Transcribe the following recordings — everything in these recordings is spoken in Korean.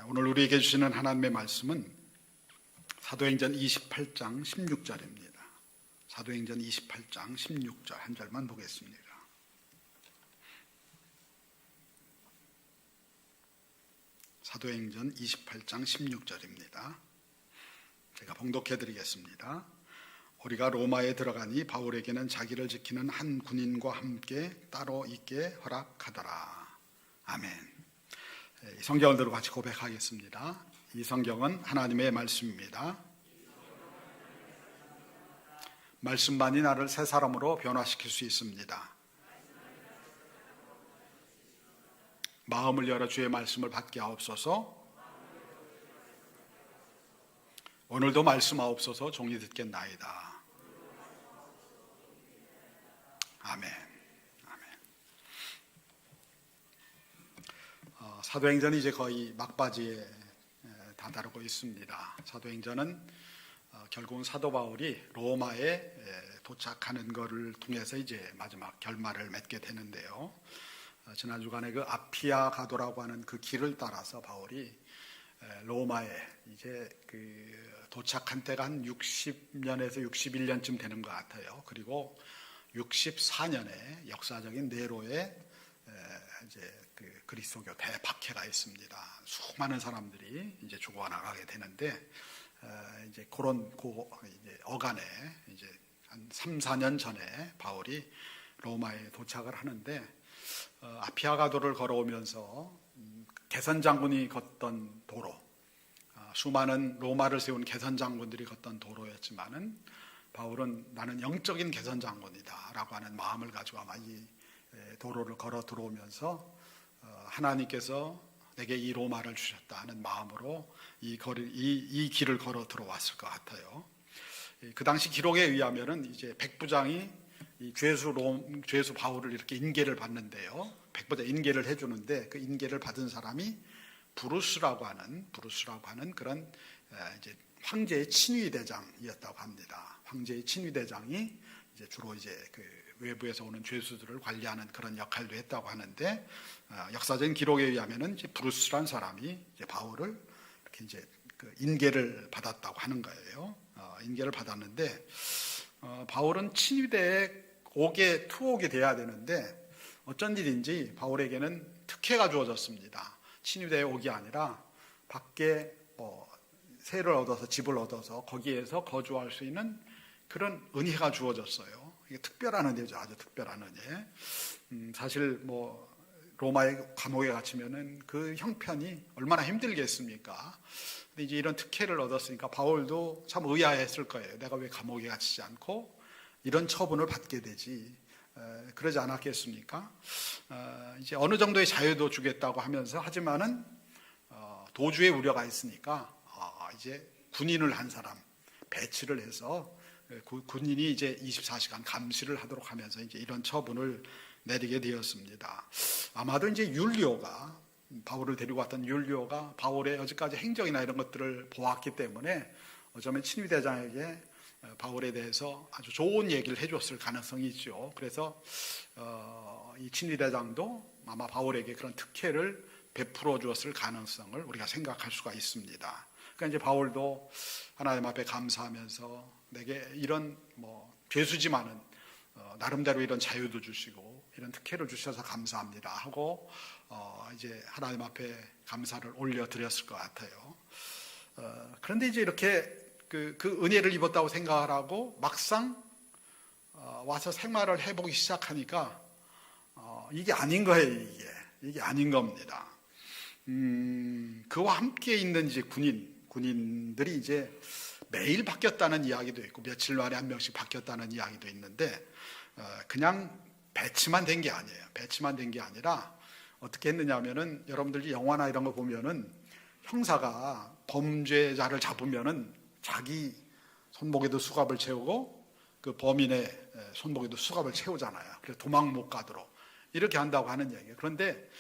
오늘 우리에게 주시는 하나님의 말씀은 사도행전 28장 16절입니다. 사도행전 28장 16절 한 절만 보겠습니다. 사도행전 28장 16절입니다. 제가 봉독해 드리겠습니다. 우리가 로마에 들어가니 바울에게는 자기를 지키는 한 군인과 함께 따로 있게 허락하더라. 아멘. 이 성경을 들고 같이 고백하겠습니다. 이 성경은 하나님의 말씀입니다. 말씀만이 나를 새 사람으로 변화시킬 수 있습니다. 마음을 열어 주의 말씀을 받게 하옵소서. 오늘도 말씀하옵소서. 종이 듣겠나이다. 아멘. 사도행전이 이제 거의 막바지에 다다르고 있습니다. 사도행전은 결국은 사도 바울이 로마에 도착하는 것을 통해서 이제 마지막 결말을 맺게 되는데요. 지난 주간에 그 아피아 가도라고 하는 그 길을 따라서 바울이 로마에 이제 그 도착한 때가 한 60년에서 61년쯤 되는 것 같아요. 그리고 64년에 역사적인 네로의 이제 그 그리스도교 대박해가 있습니다. 수많은 사람들이 이제 죽어나가게 되는데 이제 그런 이제 어간에 이제 한 3, 4년 전에 바울이 로마에 도착을 하는데 아피아 가도를 걸어오면서 개선 장군이 걷던 도로, 수많은 로마를 세운 개선 장군들이 걷던 도로였지만은 바울은 나는 영적인 개선 장군이다라고 하는 마음을 가지고 아마 이 도로를 걸어 들어오면서 하나님께서 내게 이 로마를 주셨다 하는 마음으로 이 길을 걸어 들어왔을 것 같아요. 그 당시 기록에 의하면은 이제 백부장이 이 죄수 바울을 이렇게 인계를 받는데요. 백부장 인계를 해주는데 그 인계를 받은 사람이 브루스라고 하는 그런 이제 황제의 친위 대장이었다고 합니다. 황제의 친위 대장이 이제 주로 이제 그 외부에서 오는 죄수들을 관리하는 그런 역할도 했다고 하는데 역사적인 기록에 의하면은 이제 브루스란 사람이 이제 바울을 이렇게 이제 그 인계를 받았다고 하는 거예요. 인계를 받았는데 바울은 친위대에 투옥이 돼야 되는데 어쩐 일인지 바울에게는 특혜가 주어졌습니다. 친위대에 옥이 아니라 밖에 세를 얻어서 집을 얻어서 거기에서 거주할 수 있는 그런 은혜가 주어졌어요. 이게 특별한 은혜죠. 아주 특별한 은혜. 사실 로마의 감옥에 갇히면은 그 형편이 얼마나 힘들겠습니까? 근데 이제 이런 특혜를 얻었으니까 바울도 참 의아했을 거예요. 내가 왜 감옥에 갇히지 않고 이런 처분을 받게 되지? 그러지 않았겠습니까? 이제 어느 정도의 자유도 주겠다고 하면서 하지만은 도주의 우려가 있으니까 이제 군인을 한 사람 배치를 해서 군인이 이제 24시간 감시를 하도록 하면서 이제 이런 처분을 내리게 되었습니다. 아마도 이제 율리오가 바울을 데리고 왔던 율리오가 바울의 여지까지 행적이나 이런 것들을 보았기 때문에 어쩌면 친위대장에게 바울에 대해서 아주 좋은 얘기를 해줬을 가능성이 있죠. 그래서 이 친위대장도 아마 바울에게 그런 특혜를 베풀어 주었을 가능성을 우리가 생각할 수가 있습니다. 그러니까 이제 바울도 하나님 앞에 감사하면서 내게 이런 죄수지만은 나름대로 이런 자유도 주시고 이런 특혜를 주셔서 감사합니다 하고 이제 하나님 앞에 감사를 올려드렸을 것 같아요. 그런데 이제 이렇게 그 은혜를 입었다고 생각을 하고 막상 와서 생활을 해보기 시작하니까 이게 아닌 거예요. 이게 아닌 겁니다. 그와 함께 있는 이제 군인들이 이제 매일 바뀌었다는 이야기도 있고 며칠 만에 한 명씩 바뀌었다는 이야기도 있는데 그냥 배치만 된 게 아니에요. 배치만 된 게 아니라 어떻게 했느냐 하면은 여러분들이 영화나 이런 거 보면은 형사가 범죄자를 잡으면은 자기 손목에도 수갑을 채우고 그 범인의 손목에도 수갑을 채우잖아요. 그래서 도망 못 가도록 이렇게 한다고 하는 얘기예요. 그런데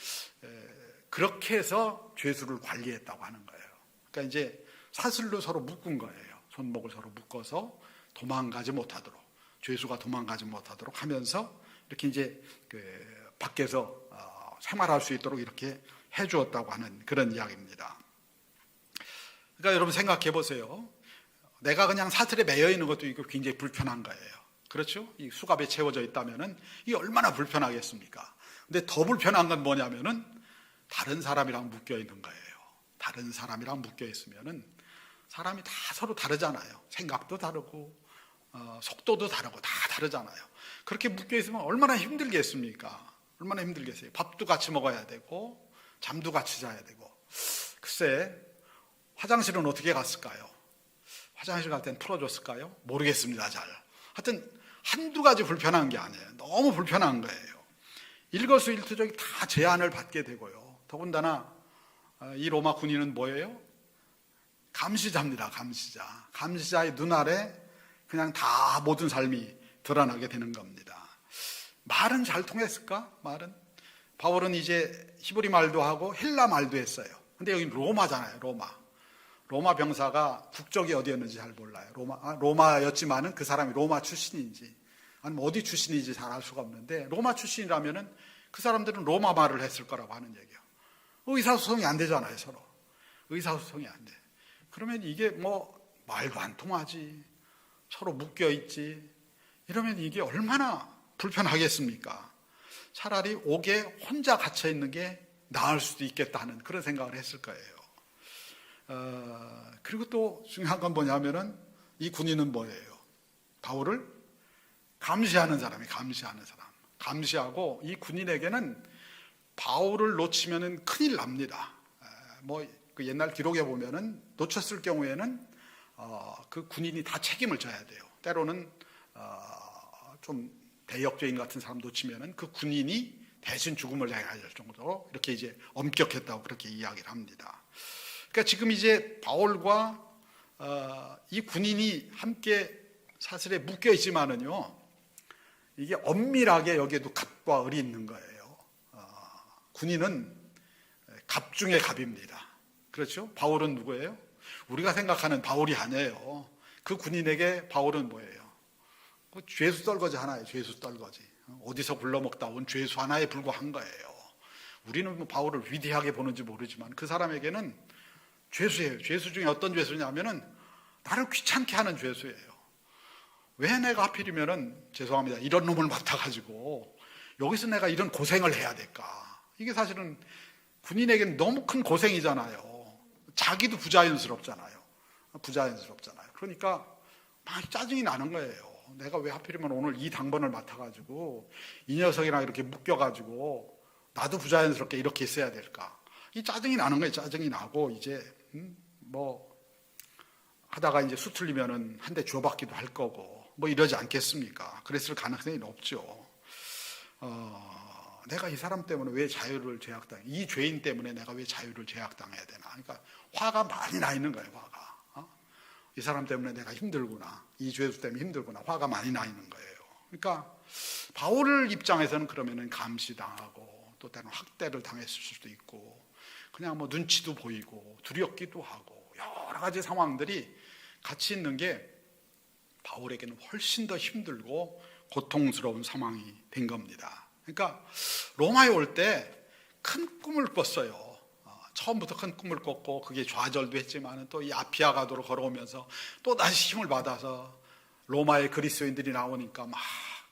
그렇게 해서 죄수를 관리했다고 하는 거예요. 그러니까 이제 사슬로 서로 묶은 거예요. 손목을 서로 묶어서 도망가지 못하도록, 죄수가 도망가지 못하도록 하면서 이렇게 이제 밖에서 생활할 수 있도록 이렇게 해주었다고 하는 그런 이야기입니다. 그러니까 여러분 생각해 보세요. 내가 그냥 사슬에 매여 있는 것도 이거 굉장히 불편한 거예요. 그렇죠? 이 수갑에 채워져 있다면은 이게 얼마나 불편하겠습니까? 근데 더 불편한 건 뭐냐면은 다른 사람이랑 묶여 있는 거예요. 다른 사람이랑 묶여 있으면은 사람이 다 서로 다르잖아요. 생각도 다르고 속도도 다르고 다 다르잖아요. 그렇게 묶여 있으면 얼마나 힘들겠습니까? 얼마나 힘들겠어요. 밥도 같이 먹어야 되고 잠도 같이 자야 되고. 글쎄, 화장실은 어떻게 갔을까요? 화장실 갈 땐 풀어줬을까요? 모르겠습니다. 잘. 하여튼 한두 가지 불편한 게 아니에요. 너무 불편한 거예요. 일거수일투족이 다 제한을 받게 되고요. 더군다나 이 로마 군인은 뭐예요? 감시자입니다. 감시자. 감시자의 눈 아래 그냥 다 모든 삶이 드러나게 되는 겁니다. 말은 잘 통했을까? 말은? 바울은 이제 히브리 말도 하고 헬라 말도 했어요. 근데 여기 로마잖아요. 로마 병사가 국적이 어디였는지 잘 몰라요. 로마였지만은 그 사람이 로마 출신인지 아니면 어디 출신인지 잘 알 수가 없는데, 로마 출신이라면은 그 사람들은 로마 말을 했을 거라고 하는 얘기예요. 의사소통이 안 되잖아요, 서로. 의사소통이 안 돼. 그러면 이게 뭐 말도 안 통하지, 서로 묶여 있지, 이러면 이게 얼마나 불편하겠습니까? 차라리 옥에 혼자 갇혀 있는 게 나을 수도 있겠다는 그런 생각을 했을 거예요. 그리고 또 중요한 건 뭐냐면은 이 군인은 뭐예요? 바울을 감시하는 사람이 감시하는 사람. 감시하고 이 군인에게는 바울을 놓치면은 큰일 납니다. 그 옛날 기록에 보면은 놓쳤을 경우에는 그 군인이 다 책임을 져야 돼요. 때로는 좀 대역죄인 같은 사람 놓치면은 그 군인이 대신 죽음을 당해야 될 정도로 이렇게 이제 엄격했다고 그렇게 이야기를 합니다. 그러니까 지금 이제 바울과 이 군인이 함께 사슬에 묶여 있지만은요, 이게 엄밀하게 여기에도 갑과 을이 있는 거예요. 군인은 갑 중에 갑입니다. 그렇죠? 바울은 누구예요? 우리가 생각하는 바울이 아니에요. 그 군인에게 바울은 뭐예요? 죄수 떨거지 하나예요. 죄수 떨거지. 어디서 굴러먹다 온 죄수 하나에 불과한 거예요. 우리는 뭐 바울을 위대하게 보는지 모르지만 그 사람에게는 죄수예요. 죄수 중에 어떤 죄수냐면은 나를 귀찮게 하는 죄수예요. 왜 내가 하필이면은, 죄송합니다, 이런 놈을 맡아가지고 여기서 내가 이런 고생을 해야 될까? 이게 사실은 군인에게는 너무 큰 고생이잖아요. 자기도 부자연스럽잖아요. 그러니까 막 짜증이 나는 거예요. 내가 왜 하필이면 오늘 이 당번을 맡아가지고 이 녀석이랑 이렇게 묶여가지고 나도 부자연스럽게 이렇게 있어야 될까? 이 짜증이 나는 거예요. 짜증이 나고 이제 뭐 하다가 이제 수틀리면은 한 대 줘받기도 할 거고 뭐 이러지 않겠습니까? 그랬을 가능성이 높죠. 내가 이 사람 때문에 왜 자유를 제약당해? 이 죄인 때문에 내가 왜 자유를 제약당해야 되나? 그러니까 화가 많이 나 있는 거예요. 화가. 이 사람 때문에 내가 힘들구나. 이 죄수 때문에 힘들구나. 화가 많이 나 있는 거예요. 그러니까 바울 입장에서는 그러면은 감시당하고 또 때로는 학대를 당했을 수도 있고 그냥 뭐 눈치도 보이고 두렵기도 하고 여러 가지 상황들이 같이 있는 게 바울에게는 훨씬 더 힘들고 고통스러운 상황이 된 겁니다. 그러니까 로마에 올 때 큰 꿈을 꿨어요. 처음부터 큰 꿈을 꿨고 그게 좌절도 했지만 또 이 아피아 가도로 걸어오면서 또 다시 힘을 받아서 로마의 그리스도인들이 나오니까 막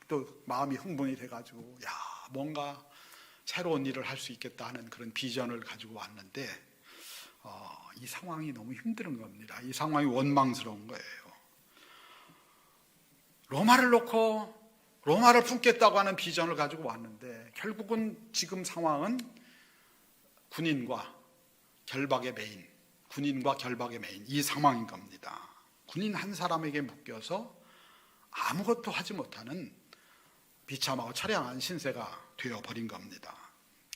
또 마음이 흥분이 돼가지고 뭔가 새로운 일을 할 수 있겠다 하는 그런 비전을 가지고 왔는데 이 상황이 너무 힘든 겁니다. 이 상황이 원망스러운 거예요. 로마를 놓고 로마를 품겠다고 하는 비전을 가지고 왔는데 결국은 지금 상황은 군인과 결박의 메인 이 상황인 겁니다. 군인 한 사람에게 묶여서 아무것도 하지 못하는 비참하고 처량한 신세가 되어버린 겁니다.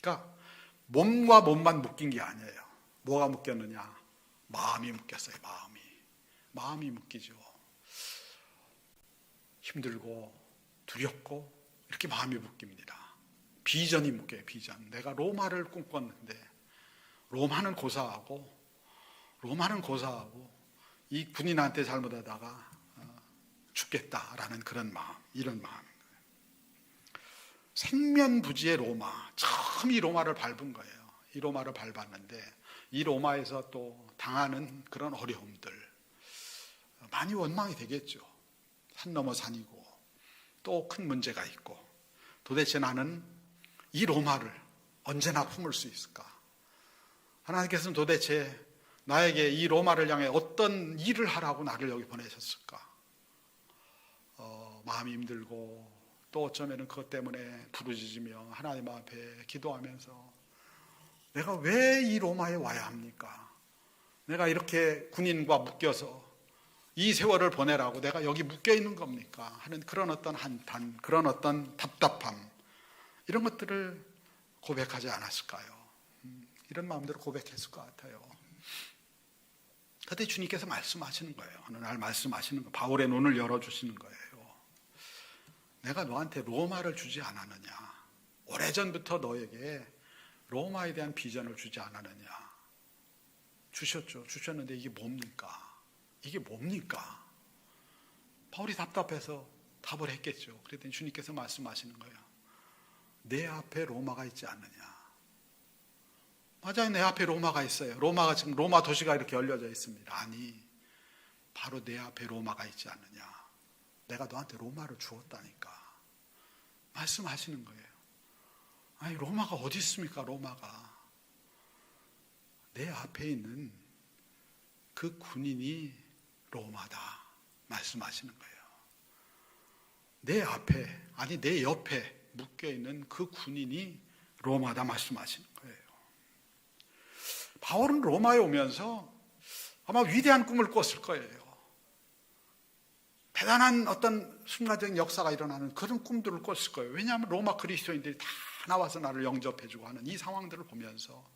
그러니까 몸과 몸만 묶인 게 아니에요. 뭐가 묶였느냐? 마음이 묶였어요. 마음이 묶이죠. 힘들고 두렵고 이렇게 마음이 묶입니다. 비전이 묶여요. 비전. 내가 로마를 꿈꿨는데 로마는 고사하고 이 군인한테 잘못하다가 죽겠다라는 그런 마음, 이런 마음인 거예요. 생면부지의 로마, 처음 이 로마를 밟은 거예요. 이 로마를 밟았는데 이 로마에서 또 당하는 그런 어려움들 많이 원망이 되겠죠. 산 넘어 산이고 또 큰 문제가 있고 도대체 나는 이 로마를 언제나 품을 수 있을까? 하나님께서는 도대체 나에게 이 로마를 향해 어떤 일을 하라고 나를 여기 보내셨을까? 마음이 힘들고 또 어쩌면 그것 때문에 부르짖으며 하나님 앞에 기도하면서 내가 왜 이 로마에 와야 합니까? 내가 이렇게 군인과 묶여서 이 세월을 보내라고 내가 여기 묶여 있는 겁니까? 하는 그런 어떤 한탄, 그런 어떤 답답함, 이런 것들을 고백하지 않았을까요? 이런 마음대로 고백했을 것 같아요. 그때 주님께서 말씀하시는 거예요. 어느 날 말씀하시는 거예요. 바울의 눈을 열어주시는 거예요. 내가 너한테 로마를 주지 않았느냐? 오래전부터 너에게 로마에 대한 비전을 주지 않았느냐? 주셨죠. 주셨는데 이게 뭡니까? 이게 뭡니까? 바울이 답답해서 답을 했겠죠. 그랬더니 주님께서 말씀하시는 거예요. 내 앞에 로마가 있지 않느냐? 맞아요. 내 앞에 로마가 있어요. 로마가 지금 로마 도시가 이렇게 열려져 있습니다. 아니, 바로 내 앞에 로마가 있지 않느냐? 내가 너한테 로마를 주었다니까. 말씀하시는 거예요. 아니, 로마가 어디 있습니까? 로마가. 내 앞에 있는 그 군인이 로마다. 말씀하시는 거예요. 내 앞에, 아니 내 옆에 묶여있는 그 군인이 로마다. 말씀하시는 거예요. 바울은 로마에 오면서 아마 위대한 꿈을 꿨을 거예요. 대단한 어떤 순간적인 역사가 일어나는 그런 꿈들을 꿨을 거예요. 왜냐하면 로마 그리스도인들이 다 나와서 나를 영접해주고 하는 이 상황들을 보면서.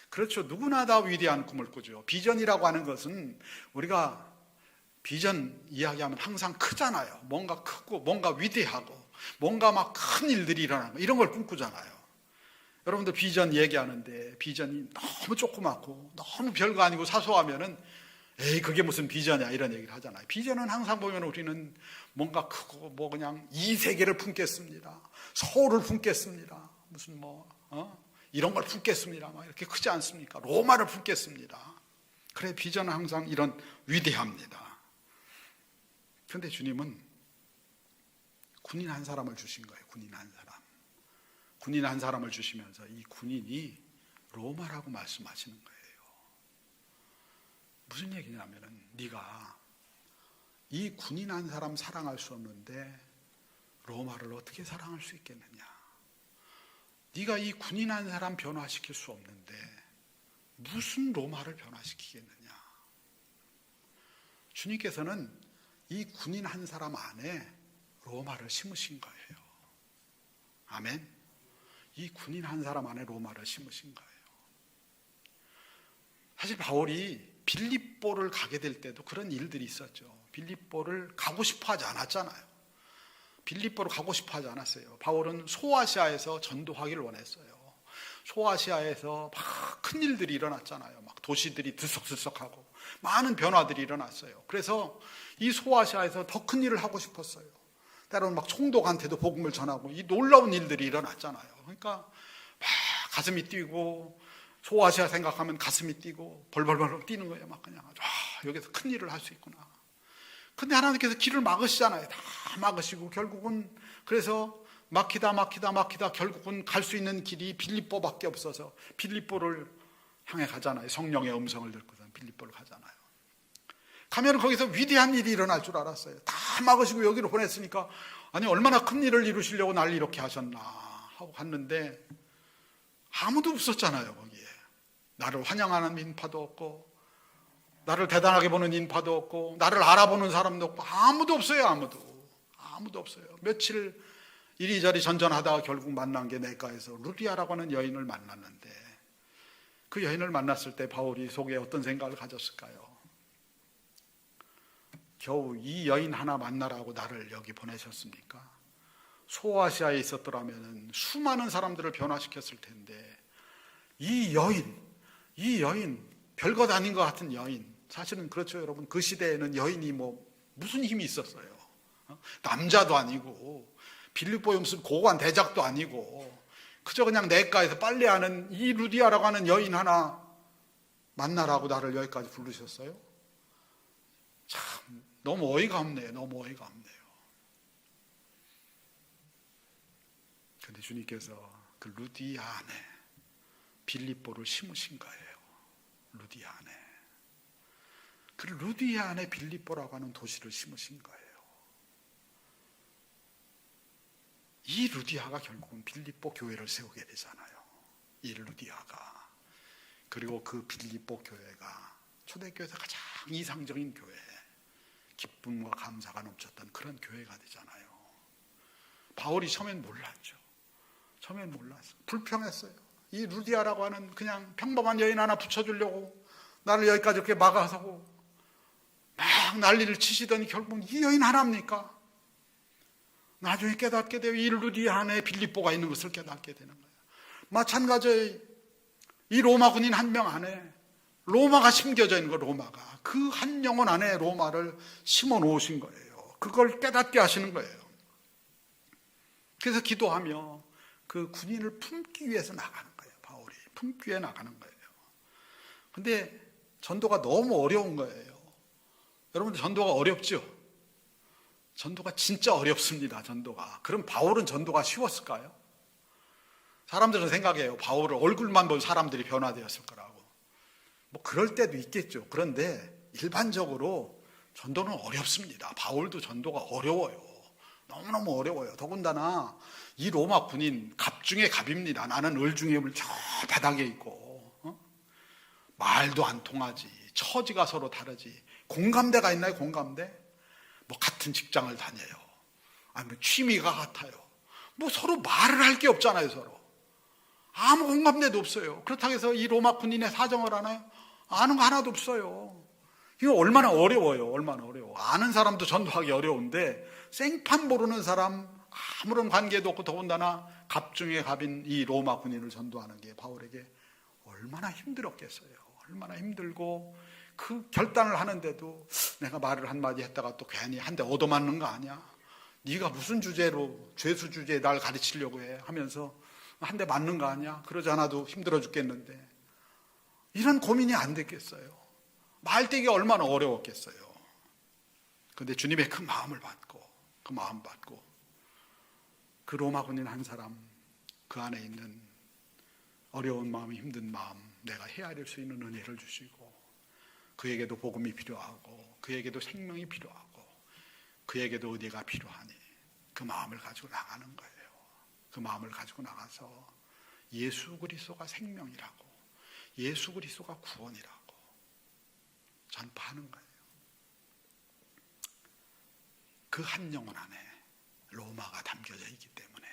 그렇죠. 누구나 다 위대한 꿈을 꾸죠. 비전이라고 하는 것은 우리가 비전 이야기하면 항상 크잖아요. 뭔가 크고 뭔가 위대하고 뭔가 막 큰 일들이 일어나는 거, 이런 걸 꿈꾸잖아요. 여러분들 비전 얘기하는데 비전이 너무 조그맣고 너무 별거 아니고 사소하면은 에이 그게 무슨 비전이야 이런 얘기를 하잖아요. 비전은 항상 보면 우리는 뭔가 크고 뭐 그냥 이 세계를 품겠습니다. 서울을 품겠습니다. 무슨 이런 걸 품겠습니다. 막 이렇게 크지 않습니까? 로마를 품겠습니다. 그래, 비전은 항상 이런 위대합니다. 그런데 주님은 군인 한 사람을 주신 거예요. 군인 한 사람. 군인 한 사람을 주시면서 이 군인이 로마라고 말씀하시는 거예요. 무슨 얘기냐면은 네가 이 군인 한 사람 사랑할 수 없는데 로마를 어떻게 사랑할 수 있겠느냐? 네가 이 군인 한 사람 변화시킬 수 없는데 무슨 로마를 변화시키겠느냐? 주님께서는 이 군인 한 사람 안에 로마를 심으신 거예요. 아멘. 이 군인 한 사람 안에 로마를 심으신 거예요. 사실 바울이 빌립보를 가게 될 때도 그런 일들이 있었죠. 빌립보를 가고 싶어 하지 않았잖아요. 빌립보를 가고 싶어 하지 않았어요. 바울은 소아시아에서 전도하기를 원했어요. 소아시아에서 막 큰 일들이 일어났잖아요. 막 도시들이 들썩들썩하고 많은 변화들이 일어났어요. 그래서 이 소아시아에서 더 큰 일을 하고 싶었어요. 때로는 막 총독한테도 복음을 전하고 이 놀라운 일들이 일어났잖아요. 그러니까 막 가슴이 뛰고 소아시아 생각하면 가슴이 뛰고 벌벌벌 뛰는 거예요. 막 그냥 여기서 큰 일을 할 수 있구나. 근데 하나님께서 길을 막으시잖아요. 다 막으시고 결국은 그래서 막히다 결국은 갈 수 있는 길이 빌립보밖에 없어서 빌립보를 향해 가잖아요. 성령의 음성을 듣고서 빌립보를 가잖아요. 가면 거기서 위대한 일이 일어날 줄 알았어요. 다 막으시고 여기로 보냈으니까 아니 얼마나 큰 일을 이루시려고 날 이렇게 하셨나 하고 갔는데 아무도 없었잖아요. 거기에 나를 환영하는 인파도 없고 나를 대단하게 보는 인파도 없고 나를 알아보는 사람도 없고 아무도 없어요. 아무도 없어요. 며칠 이리저리 전전하다가 결국 만난 게 내과에서 루디아라고 하는 여인을 만났는데 그 여인을 만났을 때 바울이 속에 어떤 생각을 가졌을까요? 겨우 이 여인 하나 만나라고 나를 여기 보내셨습니까? 소아시아에 있었더라면 수많은 사람들을 변화시켰을 텐데 이 여인 별것 아닌 것 같은 여인, 사실은 그렇죠 여러분. 그 시대에는 여인이 무슨 힘이 있었어요? 남자도 아니고 빌립보에 무슨 고관 대작도 아니고 그저 그냥 내과에서 빨래하는 이 루디아라고 하는 여인 하나 만나라고 나를 여기까지 부르셨어요? 참 너무 어이가 없네요. 너무 어이가 없네요. 근데 주님께서 그 루디아 안에 빌립보를 심으신 거예요. 루디아 안에. 그 루디아 안에 빌립보라고 하는 도시를 심으신 거예요. 이 루디아가 결국은 빌립보 교회를 세우게 되잖아요. 이 루디아가. 그리고 그 빌립보 교회가 초대교회에서 가장 이상적인 교회, 기쁨과 감사가 넘쳤던 그런 교회가 되잖아요. 바울이 처음엔 몰랐죠. 처음엔 몰랐어요. 불평했어요. 이 루디아라고 하는 그냥 평범한 여인 하나 붙여주려고 나를 여기까지 이렇게 막아서고 막 난리를 치시더니 결국은 이 여인 하나입니까? 나중에 깨닫게 돼요. 이 루디아 안에 빌립보가 있는 것을 깨닫게 되는 거예요. 마찬가지로 이 로마 군인 한 명 안에 로마가 심겨져 있는 거예요. 로마가. 그 한 영혼 안에 로마를 심어 놓으신 거예요. 그걸 깨닫게 하시는 거예요. 그래서 기도하며 그 군인을 품기 위해서 나가는 거예요. 바울이 품기 위해 나가는 거예요. 근데 전도가 너무 어려운 거예요. 여러분들 전도가 어렵죠? 전도가 진짜 어렵습니다. 전도가. 그럼 바울은 전도가 쉬웠을까요? 사람들은 생각해요. 바울을 얼굴만 본 사람들이 변화되었을 거라고. 뭐 그럴 때도 있겠죠. 그런데 일반적으로 전도는 어렵습니다. 바울도 전도가 어려워요. 너무너무 어려워요. 더군다나 이 로마 군인 갑 중에 갑입니다. 나는 을 중에 을 저 바닥에 있고 말도 안 통하지. 처지가 서로 다르지. 공감대가 있나요? 공감대? 뭐 같은 직장을 다녀요. 아니면 취미가 같아요. 뭐 서로 말을 할 게 없잖아요. 서로. 아무 공감대도 없어요. 그렇다고 해서 이 로마 군인의 사정을 아나요? 아는 거 하나도 없어요. 이거 얼마나 어려워요. 얼마나 어려워. 아는 사람도 전도하기 어려운데 생판 모르는 사람 아무런 관계도 없고 더군다나 갑 중에 갑인 이 로마 군인을 전도하는 게 바울에게 얼마나 힘들었겠어요. 얼마나 힘들고 그 결단을 하는데도 내가 말을 한마디 했다가 또 괜히 한 대 얻어맞는 거 아니야? 네가 무슨 주제로 죄수 주제에 날 가르치려고 해? 하면서 한 대 맞는 거 아니야? 그러지 않아도 힘들어 죽겠는데 이런 고민이 안 됐겠어요. 말되기가 얼마나 어려웠겠어요. 그런데 주님의 그 마음을 받고 그 마음 받고 그 로마 군인 한 사람 그 안에 있는 어려운 마음, 힘든 마음 내가 헤아릴 수 있는 은혜를 주시고 그에게도 복음이 필요하고 그에게도 생명이 필요하고 그에게도 은혜가 필요하니 그 마음을 가지고 나가는 거예요. 그 마음을 가지고 나가서 예수 그리스도가 생명이라고 예수 그리스도가 구원이라고 전파하는 거예요. 그 한 영혼 안에 로마가 담겨져 있기 때문에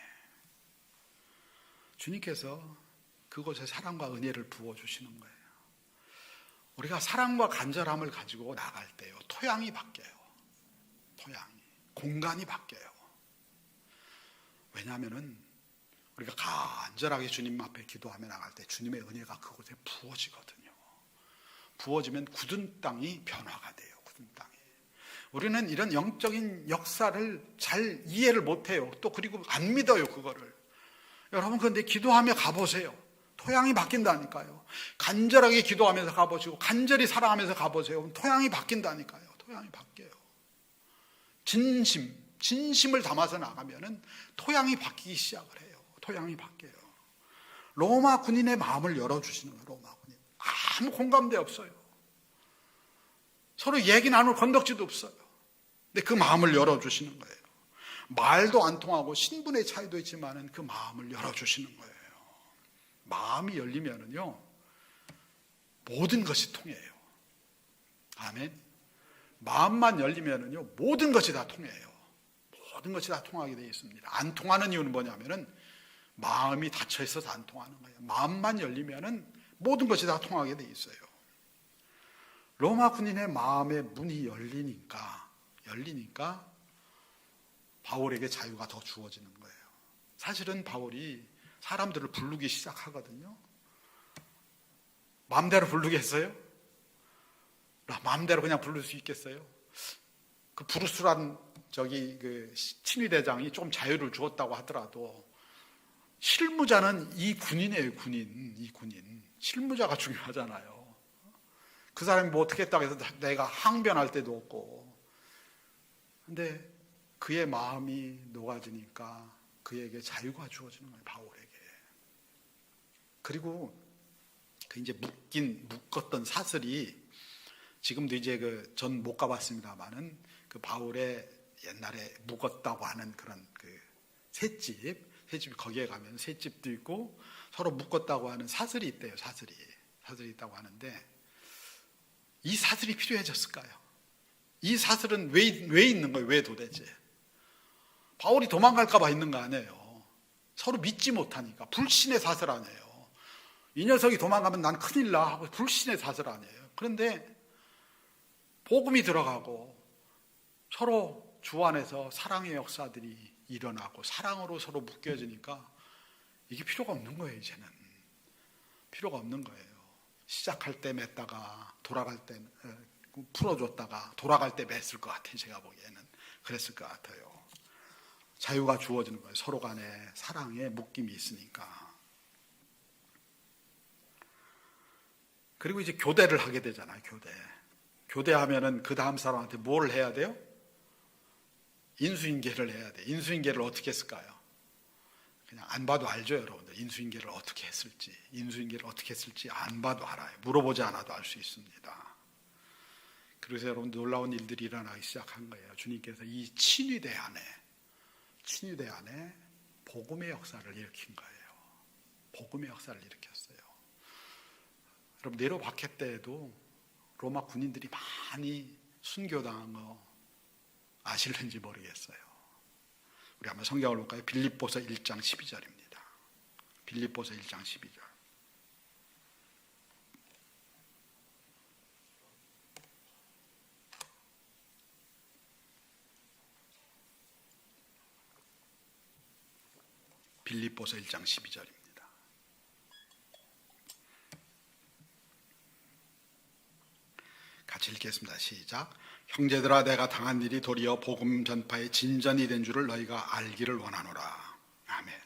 주님께서 그곳에 사랑과 은혜를 부어주시는 거예요. 우리가 사랑과 간절함을 가지고 나갈 때요 토양이 바뀌어요. 토양이 공간이 바뀌어요. 왜냐하면은 우리가 간절하게 주님 앞에 기도하며 나갈 때 주님의 은혜가 그곳에 부어지거든요. 부어지면 굳은 땅이 변화가 돼요. 굳은 땅이. 우리는 이런 영적인 역사를 잘 이해를 못해요. 또 그리고 안 믿어요. 그거를. 여러분 그런데 기도하며 가보세요. 토양이 바뀐다니까요. 간절하게 기도하면서 가보시고 간절히 사랑하면서 가보세요. 토양이 바뀐다니까요. 토양이 바뀌어요. 진심을 담아서 나가면은 토양이 바뀌기 시작을 해요. 토양이 바뀌어요. 로마 군인의 마음을 열어주시는 거예요. 로마 군인. 아무 공감대 없어요. 서로 얘기 나눌 건덕지도 없어요. 근데 그 마음을 열어주시는 거예요. 말도 안 통하고 신분의 차이도 있지만은 그 마음을 열어주시는 거예요. 마음이 열리면은요 모든 것이 통해요. 아멘. 마음만 열리면은요 모든 것이 다 통해요. 모든 것이 다 통하게 되어 있습니다. 안 통하는 이유는 뭐냐면은 마음이 닫혀 있어서 안 통하는 거예요. 마음만 열리면은 모든 것이 다 통하게 되어 있어요. 로마 군인의 마음의 문이 열리니까 바울에게 자유가 더 주어지는 거예요. 사실은 바울이 사람들을 부르기 시작하거든요. 마음대로 부르겠어요? 마음대로 그냥 부를 수 있겠어요? 그 브루스란 그 친위대장이 좀 자유를 주었다고 하더라도 실무자는 이 군인이에요. 이 군인. 실무자가 중요하잖아요. 그 사람이 뭐 어떻게 했다고 해서 내가 항변할 때도 없고. 근데 그의 마음이 녹아지니까 그에게 자유가 주어지는 거예요, 바울에게. 그리고 그 이제 묶었던 사슬이 지금도 이제 전 못 가봤습니다만은 그 바울의 옛날에 묵었다고 하는 그런 그 셋집 거기에 가면 셋집도 있고 서로 묶었다고 하는 사슬이 있대요. 사슬이 있다고 하는데 이 사슬이 필요해졌을까요? 이 사슬은 왜 있는 거예요? 왜 도대체? 바울이 도망갈까 봐 있는 거 아니에요. 서로 믿지 못하니까. 불신의 사슬 아니에요. 이 녀석이 도망가면 난 큰일 나 하고 불신의 사슬 아니에요. 그런데 복음이 들어가고 서로 주 안에서 사랑의 역사들이 일어나고 사랑으로 서로 묶여지니까 이게 필요가 없는 거예요. 이제는 필요가 없는 거예요. 시작할 때 맸다가 돌아갈 때 풀어줬다가 돌아갈 때 맸을 것 같아요. 제가 보기에는 그랬을 것 같아요. 자유가 주어지는 거예요. 서로 간에 사랑의 묶임이 있으니까. 그리고 이제 교대를 하게 되잖아요. 교대하면은 그 다음 사람한테 뭘 해야 돼요? 인수인계를 해야 돼요. 인수인계를 어떻게 했을까요? 그냥 안 봐도 알죠, 여러분들. 인수인계를 어떻게 했을지 안 봐도 알아요. 물어보지 않아도 알 수 있습니다. 그래서 여러분 놀라운 일들이 일어나기 시작한 거예요. 주님께서 이 친위대 안에 복음의 역사를 일으킨 거예요. 복음의 역사를 일으켰어요. 여러분 네로 박해 때에도 로마 군인들이 많이 순교당한 거 아실는지 모르겠어요. 우리 한번 성경을 볼까요? 빌립보서 1장 12절입니다. 빌립보서 1장 12절. 빌립보서 1장 12절입니다. 같이 읽겠습니다. 시작. 형제들아, 내가 당한 일이 도리어 복음 전파의 진전이 된 줄을 너희가 알기를 원하노라. 아멘.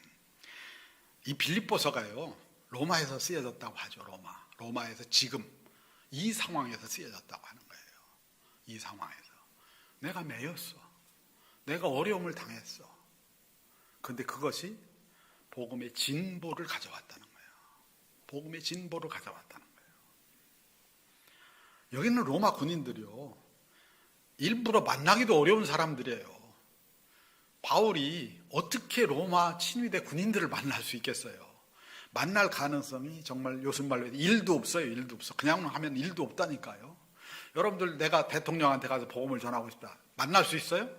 이 빌립보서가요, 로마에서 쓰여졌다고 하죠. 로마에서 지금 이 상황에서 쓰여졌다고 하는 거예요. 이 상황에서 내가 매였어. 내가 어려움을 당했어. 그런데 그것이 복음의 진보를 가져왔다는 거예요. 복음의 진보를 가져왔다는 거예요. 여기는 로마 군인들이요, 일부러 만나기도 어려운 사람들이에요. 바울이 어떻게 로마 친위대 군인들을 만날 수 있겠어요? 만날 가능성이 정말 요즘 말로 일도 없어요. 일도 없어. 그냥 하면 일도 없다니까요. 여러분들, 내가 대통령한테 가서 복음을 전하고 싶다, 만날 수 있어요?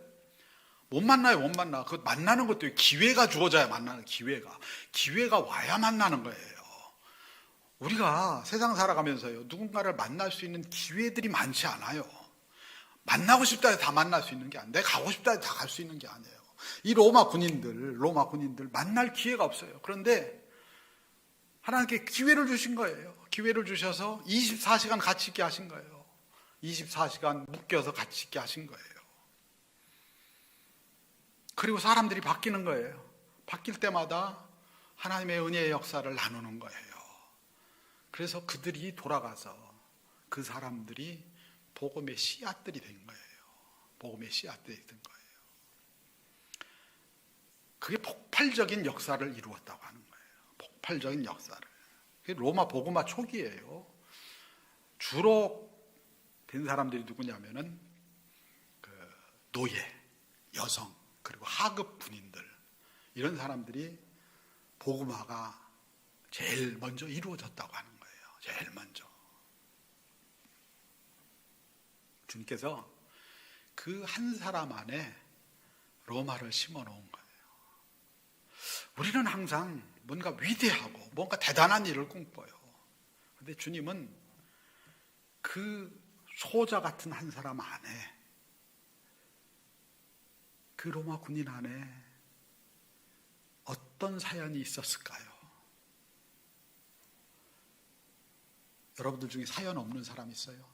못 만나요. 못 만나. 그 만나는 것도 기회가 주어져야 만나는, 기회가 와야 만나는 거예요. 우리가 세상 살아가면서요, 누군가를 만날 수 있는 기회들이 많지 않아요. 만나고 싶다 해서 다 만날 수 있는 게 아니에요. 내가 가고 싶다 해서 다 갈 수 있는 게 아니에요. 이 로마 군인들 만날 기회가 없어요. 그런데 하나님께 기회를 주신 거예요. 기회를 주셔서 24시간 같이 있게 하신 거예요. 24시간 묶여서 같이 있게 하신 거예요. 그리고 사람들이 바뀌는 거예요. 바뀔 때마다 하나님의 은혜의 역사를 나누는 거예요. 그래서 그들이 돌아가서 그 사람들이 복음의 씨앗들이 된 거예요. 복음의 씨앗들이 된 거예요. 그게 폭발적인 역사를 이루었다고 하는 거예요. 폭발적인 역사를. 그게 로마 복음화 초기예요. 주로 된 사람들이 누구냐면은 노예, 여성, 그리고 하급 군인들, 이런 사람들이 복음화가 제일 먼저 이루어졌다고 하는 거예요. 제일 먼저. 주님께서 그 한 사람 안에 로마를 심어 놓은 거예요. 우리는 항상 뭔가 위대하고 뭔가 대단한 일을 꿈꿔요. 그런데 주님은 그 소자 같은 한 사람 안에, 그 로마 군인 안에 어떤 사연이 있었을까요? 여러분들 중에 사연 없는 사람 있어요?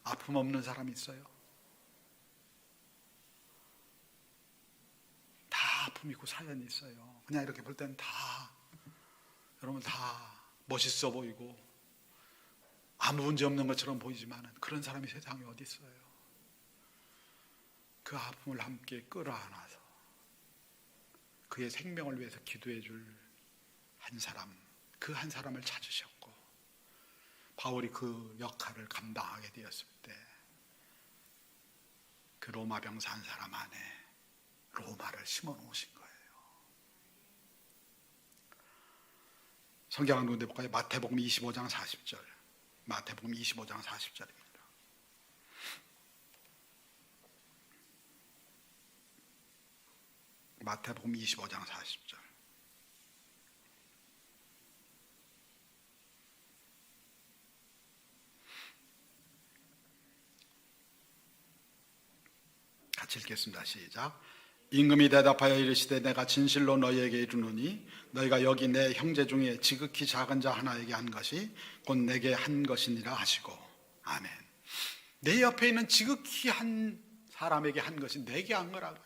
아픔 없는 사람 있어요? 다 아픔 있고 사연이 있어요. 그냥 이렇게 볼 때는 다, 여러분 다 멋있어 보이고 아무 문제 없는 것처럼 보이지만 그런 사람이 세상에 어디 있어요? 그 아픔을 함께 끌어안아서 그의 생명을 위해서 기도해 줄 한 사람, 그 한 사람을 찾으셨고, 바울이 그 역할을 감당하게 되었을 때 그 로마 병사 한 사람 안에 로마를 심어 놓으신 거예요. 성경 한 군데 볼까요? 마태복음 25장 40절. 마태복음 25장 40절입니다. 마태복음 25장 40절. 같이 읽겠습니다. 시작. 임금이 대답하여 이르시되 내가 진실로 너희에게 이르노니 너희가 여기 내 형제 중에 지극히 작은 자 하나에게 한 것이 곧 내게 한 것이니라 하시고. 아멘. 내 옆에 있는 지극히 한 사람에게 한 것이 내게 한 거라고.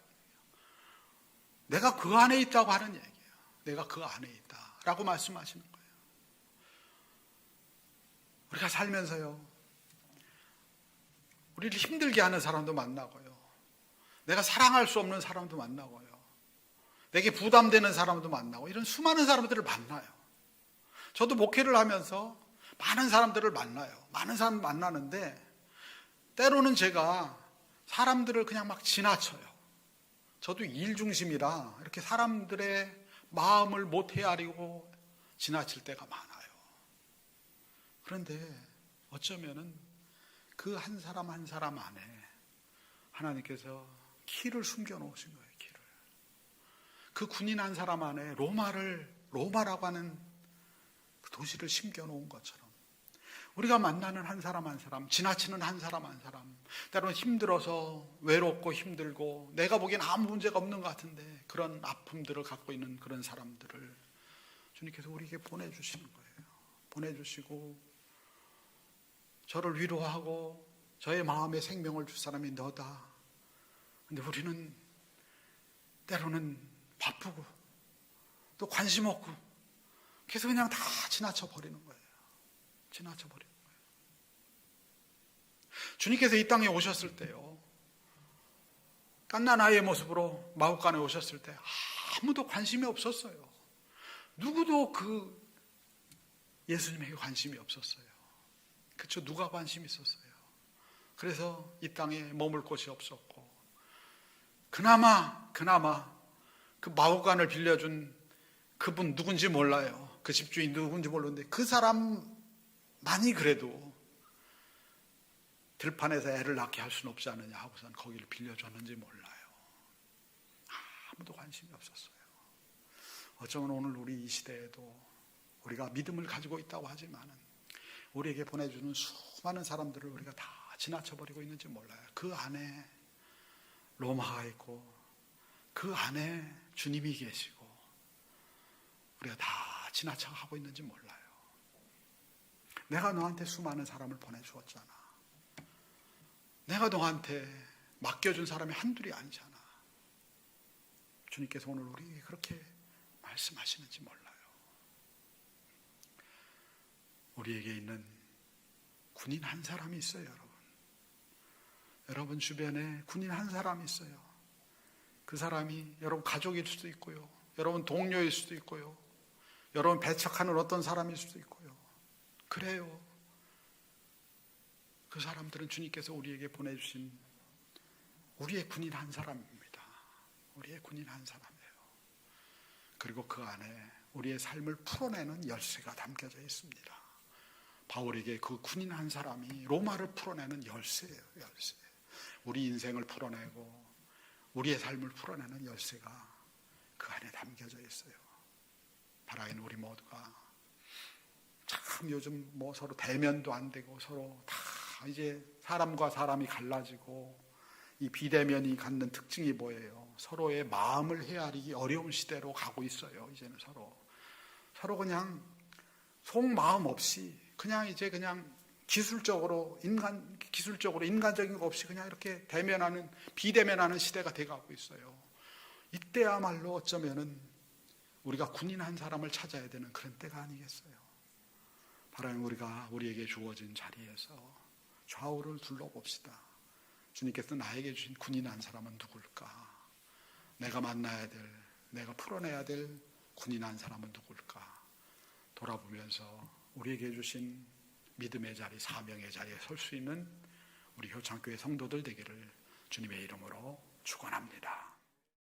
내가 그 안에 있다고 하는 얘기예요. 내가 그 안에 있다라고 말씀하시는 거예요. 우리가 살면서요, 우리를 힘들게 하는 사람도 만나고요, 내가 사랑할 수 없는 사람도 만나고요, 내게 부담되는 사람도 만나고, 이런 수많은 사람들을 만나요. 저도 목회를 하면서 많은 사람들을 만나요. 많은 사람 만나는데 때로는 제가 사람들을 그냥 막 지나쳐요. 저도 일 중심이라 이렇게 사람들의 마음을 못 헤아리고 지나칠 때가 많아요. 그런데 어쩌면은 그 한 사람 한 사람 안에 하나님께서 키를 숨겨 놓으신 거예요. 키를. 그 군인 한 사람 안에 로마라고 하는 그 도시를 심겨 놓은 것처럼 우리가 만나는 한 사람 한 사람, 지나치는 한 사람 한 사람, 때로는 힘들어서 외롭고 힘들고 내가 보기엔 아무 문제가 없는 것 같은데 그런 아픔들을 갖고 있는 그런 사람들을 주님께서 우리에게 보내주시는 거예요. 보내주시고 저를 위로하고 저의 마음에 생명을 줄 사람이 너다. 근데 우리는 때로는 바쁘고 또 관심 없고 그래서 그냥 다 지나쳐 버리는 거예요. 지나쳐 버리는 거예요. 주님께서 이 땅에 오셨을 때요, 갓난 아이의 모습으로 마구간에 오셨을 때 아무도 관심이 없었어요. 누구도 그 예수님에게 관심이 없었어요. 그쵸? 누가 관심이 있었어요? 그래서 이 땅에 머물 곳이 없었고, 그나마 그 마구간을 빌려준 그분 누군지 몰라요. 그 집주인 누군지 모르는데 그 사람만이 그래도 들판에서 애를 낳게 할 수는 없지 않느냐 하고선 거기를 빌려줬는지 몰라요. 아무도 관심이 없었어요. 어쩌면 오늘 우리 이 시대에도 우리가 믿음을 가지고 있다고 하지만은 우리에게 보내주는 수많은 사람들을 우리가 다 지나쳐버리고 있는지 몰라요. 그 안에 로마가 있고 그 안에 주님이 계시고 우리가 다 지나쳐가고 있는지 몰라요. 내가 너한테 수많은 사람을 보내주었잖아. 내가 너한테 맡겨준 사람이 한둘이 아니잖아. 주님께서 오늘 우리에게 그렇게 말씀하시는지 몰라요. 우리에게 있는 군인 한 사람이 있어요, 여러분. 여러분 주변에 군인 한 사람이 있어요. 그 사람이 여러분 가족일 수도 있고요, 여러분 동료일 수도 있고요, 여러분 배척하는 어떤 사람일 수도 있고요. 그래요. 그 사람들은 주님께서 우리에게 보내주신 우리의 군인 한 사람입니다. 우리의 군인 한 사람이에요. 그리고 그 안에 우리의 삶을 풀어내는 열쇠가 담겨져 있습니다. 바울에게 그 군인 한 사람이 로마를 풀어내는 열쇠예요. 열쇠. 우리 인생을 풀어내고 우리의 삶을 풀어내는 열쇠가 그 안에 담겨져 있어요. 바라인 우리 모두가 참 요즘 뭐 서로 대면도 안 되고 서로 다 이제 사람과 사람이 갈라지고 이 비대면이 갖는 특징이 뭐예요? 서로의 마음을 헤아리기 어려운 시대로 가고 있어요. 이제는 서로 그냥 속마음 없이 그냥 이제 그냥 기술적으로 인간적인 거 없이 그냥 이렇게 비대면하는 시대가 돼가고 있어요. 이때야말로 어쩌면은 우리가 군인 한 사람을 찾아야 되는 그런 때가 아니겠어요. 하나님, 우리에게 주어진 자리에서 좌우를 둘러봅시다. 주님께서 나에게 주신 군인 한 사람은 누굴까? 내가 만나야 될, 내가 풀어내야 될 군인 한 사람은 누굴까? 돌아보면서 우리에게 주신 믿음의 자리, 사명의 자리에 설 수 있는 우리 효창교회 성도들 되기를 주님의 이름으로 축원합니다.